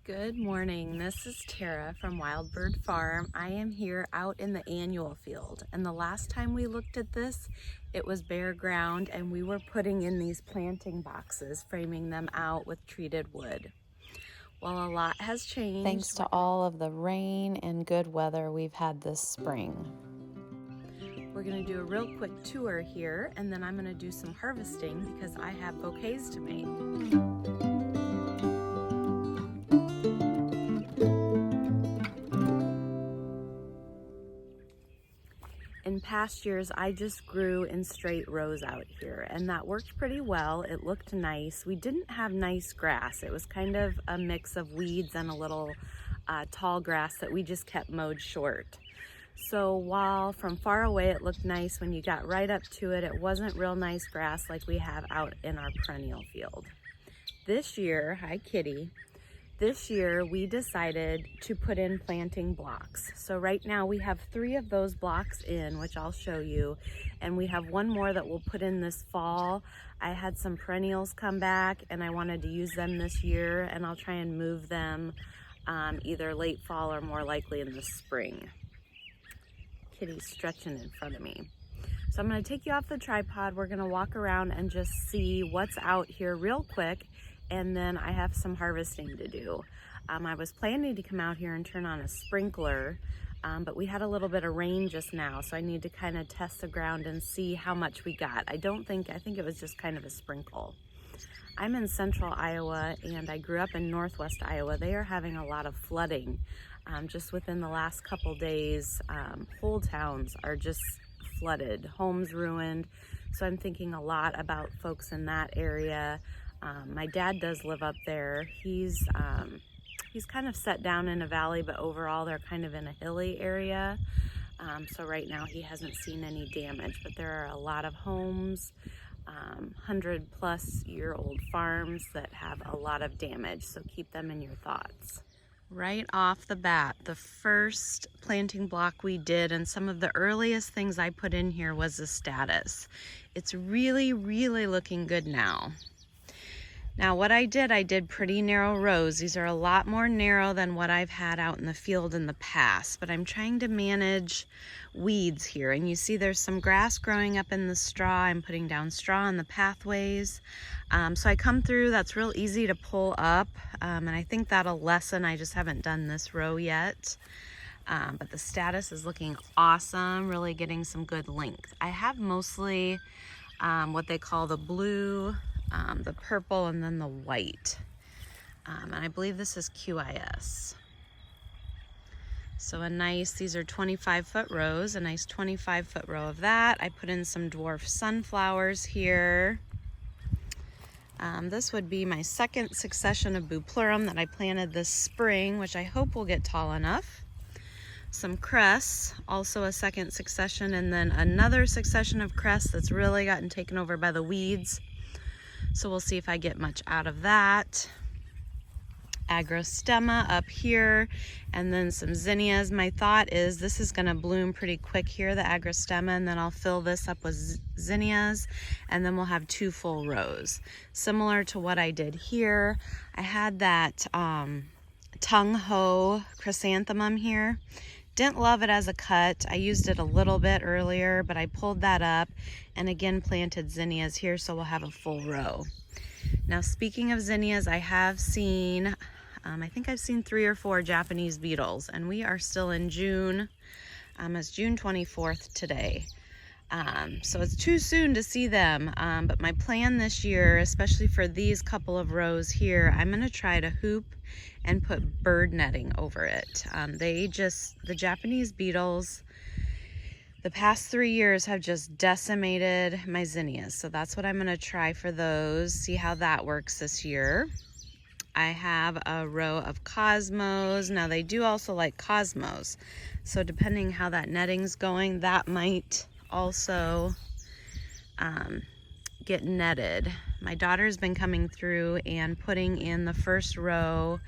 Good morning. This is Tara from Wild Bird Farm. I am here out in the annual field, and the last time we looked at this, it was bare ground and we were putting in these planting boxes, framing them out with treated wood. Well, a lot has changed. Thanks to all of the rain and good weather we've had this spring. We're going to do a real quick tour here, and then I'm going to do some harvesting because I have bouquets to make. In past years, I just grew in straight rows out here, and that worked pretty well. It looked nice. We didn't have nice grass. It was kind of a mix of weeds and a little tall grass that we just kept mowed short. So while from far away it looked nice, when you got right up to it, it wasn't real nice grass like we have out in our perennial field. This year, hi kitty. This year we decided to put in planting blocks. So right now we have 3 of those blocks in, which I'll show you, and we have 1 more that we'll put in this fall. I had some perennials come back and I wanted to use them this year, and I'll try and move them either late fall or more likely in the spring. Kitty's stretching in front of me. So I'm going to take you off the tripod. We're going to walk around and just see what's out here real quick, and then I have some harvesting to do. I was planning to come out here and turn on a sprinkler, but we had a little bit of rain just now, so I need to kind of test the ground and see how much we got. I think it was just kind of a sprinkle. I'm in central Iowa, and I grew up in northwest Iowa. They are having a lot of flooding. Just within the last couple days, whole towns are just flooded, homes ruined. So I'm thinking a lot about folks in that area. My dad does live up there. He's kind of set down in a valley, but overall they're kind of in a hilly area. So right now he hasn't seen any damage, but there are a lot of homes, 100-plus-year-old farms that have a lot of damage. So keep them in your thoughts. Right off the bat, the first planting block we did, and some of the earliest things I put in here, was the status. It's really, really looking good now. Now what I did pretty narrow rows. These are a lot more narrow than what I've had out in the field in the past, but I'm trying to manage weeds here. And you see there's some grass growing up in the straw. I'm putting down straw on the pathways. So I come through, that's real easy to pull up, and I think that'll lessen. I just haven't done this row yet. But the status is looking awesome, really getting some good length. I have mostly what they call the blue, the purple, and then the white. And I believe this is QIS. So these are 25-foot rows, a nice 25-foot row of that. I put in some dwarf sunflowers here. This would be my second succession of bupleurum that I planted this spring, which I hope will get tall enough. Some cress, also a second succession, and then another succession of cress that's really gotten taken over by the weeds. So we'll see if I get much out of that. Agrostemma up here, and then some zinnias. My thought is this is going to bloom pretty quick here, the agrostemma, and then I'll fill this up with zinnias, and then we'll have 2 full rows. Similar to what I did here, I had that tung-ho chrysanthemum here. Didn't love it as a cut. I used it a little bit earlier, but I pulled that up and again planted zinnias here, so we'll have a full row. Now, speaking of zinnias, I have seen, I think I've seen 3 or 4 Japanese beetles, and we are still in June. It's June 24th today. So it's too soon to see them, but my plan this year, especially for these couple of rows here, I'm going to try to hoop and put bird netting over it. The Japanese beetles, the past 3 years have just decimated my zinnias. So that's what I'm going to try for those, see how that works this year. I have a row of cosmos. Now they do also like cosmos. So depending how that netting's going, that might also get netted. My daughter's been coming through and putting in the first row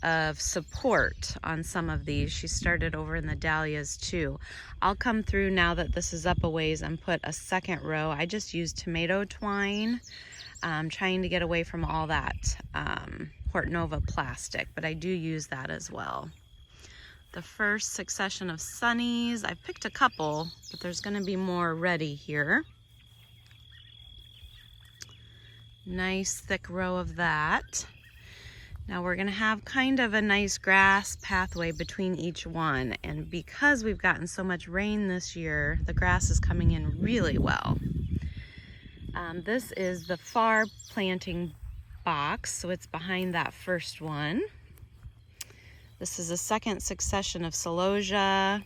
of support on some of these. She started over in the dahlias too. I'll come through now that this is up a ways and put a second row. I just used tomato twine, trying to get away from all that Hortonova plastic, but I do use that as well. The first succession of sunnies, I've picked a couple, but there's going to be more ready here. Nice thick row of that. Now we're going to have kind of a nice grass pathway between each one, and because we've gotten so much rain this year, the grass is coming in really well. This is the far planting box, so it's behind that first one. This is a second succession of celosia.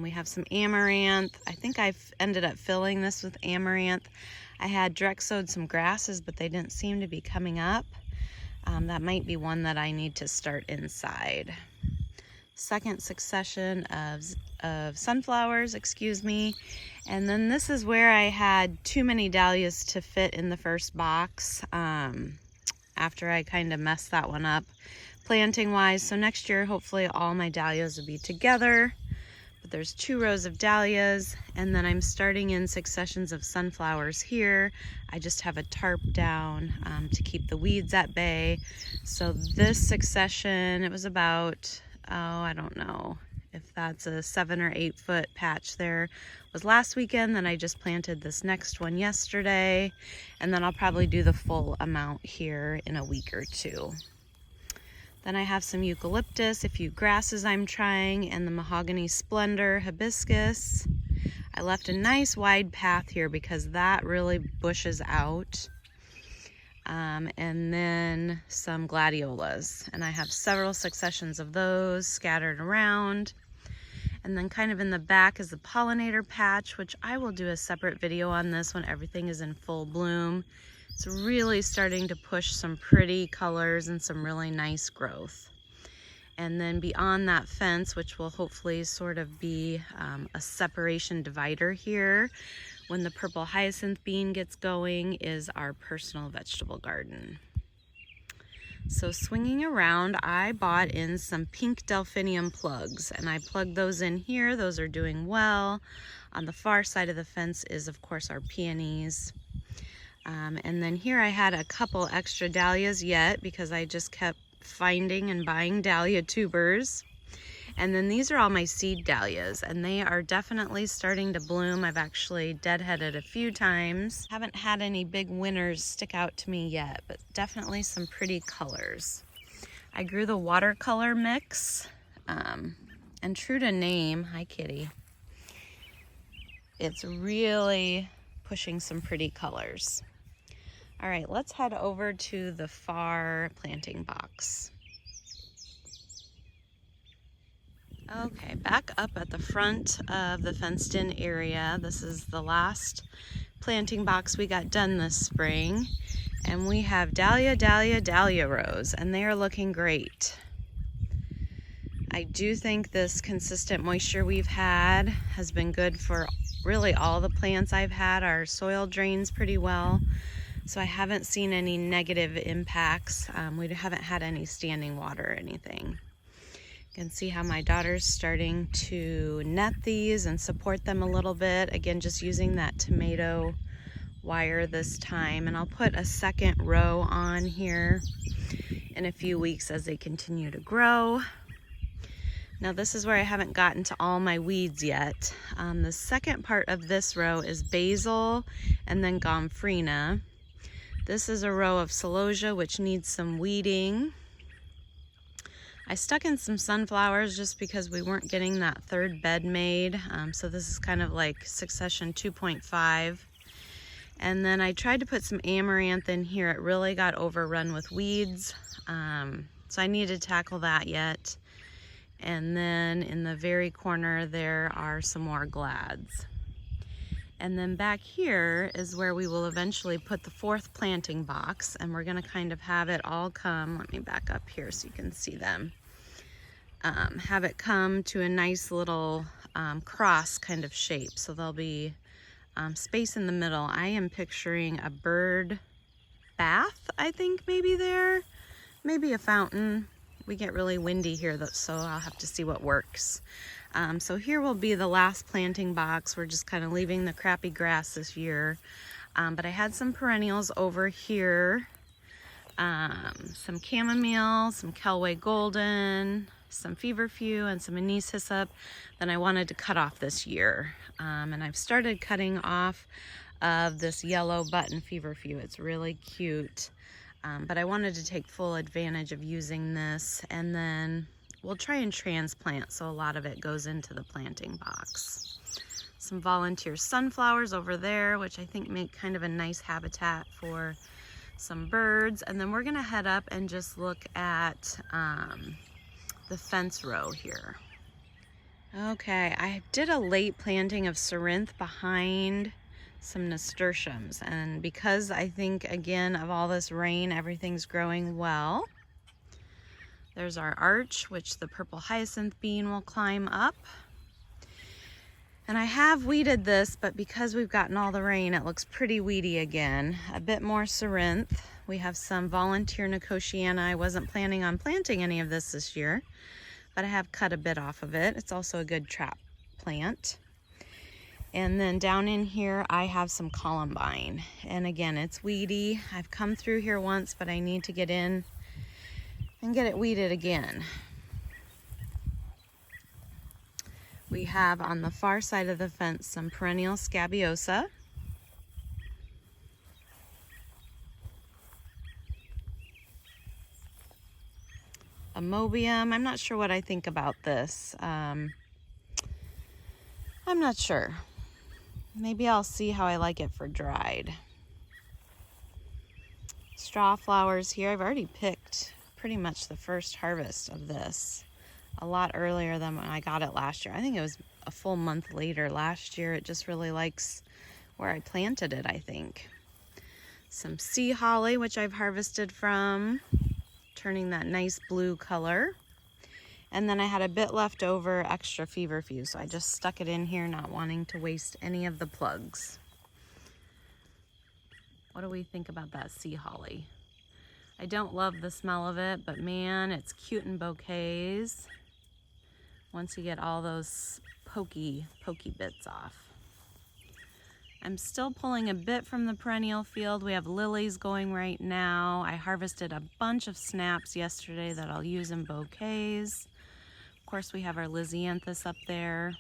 We have some amaranth. I think I've ended up filling this with amaranth. I had direct sowed some grasses, but they didn't seem to be coming up. That might be one that I need to start inside. Second succession of sunflowers, excuse me. And then this is where I had too many dahlias to fit in the first box after I kind of messed that one up planting wise. So next year, hopefully all my dahlias will be together. But there's 2 rows of dahlias, and then I'm starting in successions of sunflowers here. I just have a tarp down to keep the weeds at bay. So this succession, it was about, I don't know if that's a 7 or 8 foot patch there, was last weekend. Then I just planted this next one yesterday, and then I'll probably do the full amount here in a week or 2. Then I have some eucalyptus, a few grasses I'm trying, and the mahogany splendor hibiscus. I left a nice wide path here because that really bushes out. And then some gladiolas, and I have several successions of those scattered around. And then kind of in the back is the pollinator patch, which I will do a separate video on this when everything is in full bloom. It's really starting to push some pretty colors and some really nice growth. And then beyond that fence, which will hopefully sort of be a separation divider here when the purple hyacinth bean gets going, is our personal vegetable garden. So swinging around, I bought in some pink delphinium plugs, and I plugged those in here. Those are doing well. On the far side of the fence is, of course, our peonies. And then here I had a couple extra dahlias yet because I just kept finding and buying dahlia tubers. And then these are all my seed dahlias, and they are definitely starting to bloom. I've actually deadheaded a few times. Haven't had any big winners stick out to me yet, but definitely some pretty colors. I grew the watercolor mix, and true to name, hi kitty, it's really pushing some pretty colors. All right, let's head over to the far planting box. Okay, back up at the front of the fenced-in area. This is the last planting box we got done this spring. And we have dahlia, dahlia, dahlia rows, and they are looking great. I do think this consistent moisture we've had has been good for really all the plants I've had. Our soil drains pretty well, so I haven't seen any negative impacts. We haven't had any standing water or anything. You can see how my daughter's starting to net these and support them a little bit. Again, just using that tomato wire this time. And I'll put a second row on here in a few weeks as they continue to grow. Now this is where I haven't gotten to all my weeds yet. The second part of this row is basil and then gomphrena. This is a row of celosia which needs some weeding. I stuck in some sunflowers just because we weren't getting that third bed made. So this is kind of like succession 2.5. And then I tried to put some amaranth in here. It really got overrun with weeds. So I need to tackle that yet. And then in the very corner there are some more glads. And then back here is where we will eventually put the fourth planting box, and we're gonna kind of have it all come, let me back up here so you can see them. Have it come to a nice little cross kind of shape. So there'll be space in the middle. I am picturing a bird bath, I think maybe there, maybe a fountain. We get really windy here, so I'll have to see what works. So here will be the last planting box. We're just kind of leaving the crappy grass this year. But I had some perennials over here. some chamomile, some Kelway golden, some feverfew, and some anise hyssop that I wanted to cut off this year. And I've started cutting off of this yellow button feverfew. It's really cute. But I wanted to take full advantage of using this, and then we'll try and transplant so a lot of it goes into the planting box. Some volunteer sunflowers over there, which I think make kind of a nice habitat for some birds. And then we're gonna head up and just look at the fence row here. Okay, I did a late planting of cerinthe behind some nasturtiums, and because I think again of all this rain, everything's growing well. There's our arch, which the purple hyacinth bean will climb up. And I have weeded this, but because we've gotten all the rain, it looks pretty weedy again. A bit more cerinthe. We have some volunteer nicotiana. I wasn't planning on planting any of this year, but I have cut a bit off of it. It's also a good trap plant. And then down in here, I have some columbine. And again, it's weedy. I've come through here once, but I need to get in and get it weeded again. We have on the far side of the fence some perennial scabiosa. Amobium. I'm not sure what I think about this. I'm not sure. Maybe I'll see how I like it for dried. Straw flowers here. I've already picked pretty much the first harvest of this a lot earlier than when I got it last year. I think it was a full month later last year. It just really likes where I planted it, I think. Some sea holly, which I've harvested from, turning that nice blue color. And then I had a bit left over extra feverfew, so I just stuck it in here, not wanting to waste any of the plugs. What do we think about that sea holly? I don't love the smell of it, but man, it's cute in bouquets once you get all those pokey bits off. I'm still pulling a bit from the perennial field. We have lilies going right now. I harvested a bunch of snaps yesterday that I'll use in bouquets. Of course, we have our lysianthus up there.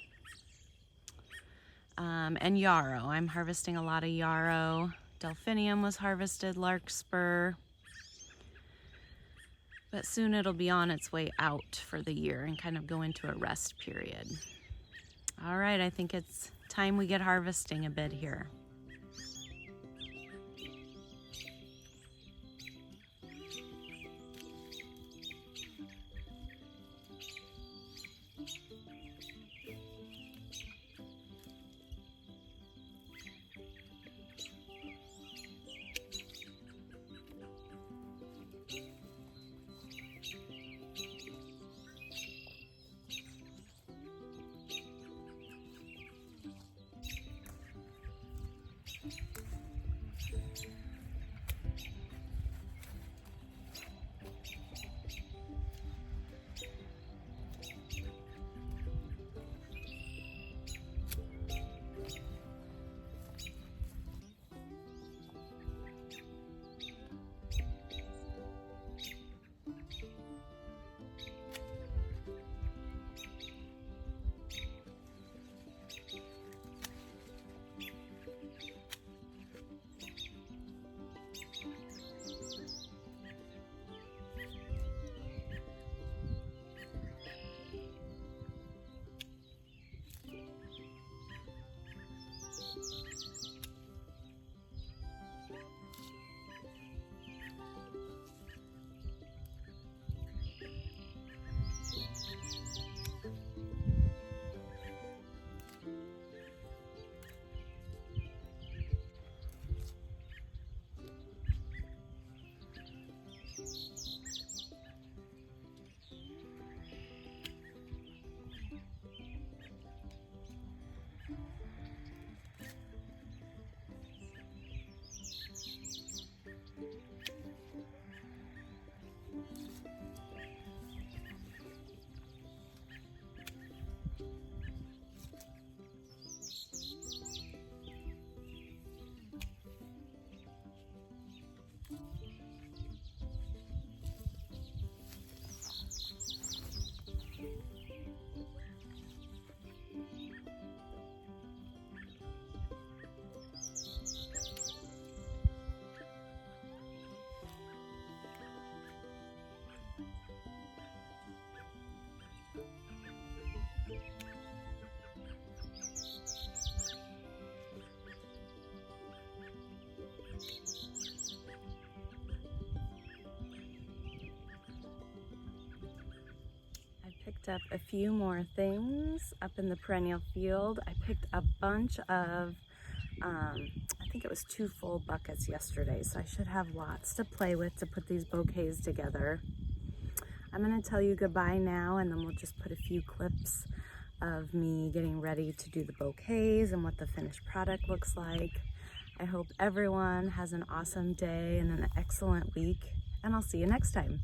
And yarrow. I'm harvesting a lot of yarrow. Delphinium was harvested, larkspur. But soon it'll be on its way out for the year and kind of go into a rest period. All right, I think it's time we get harvesting a bit here. picked up a few more things up in the perennial field. I picked a bunch of, I think it was 2 full buckets yesterday, so I should have lots to play with to put these bouquets together. I'm gonna tell you goodbye now, and then we'll just put a few clips of me getting ready to do the bouquets and what the finished product looks like. I hope everyone has an awesome day and an excellent week, and I'll see you next time.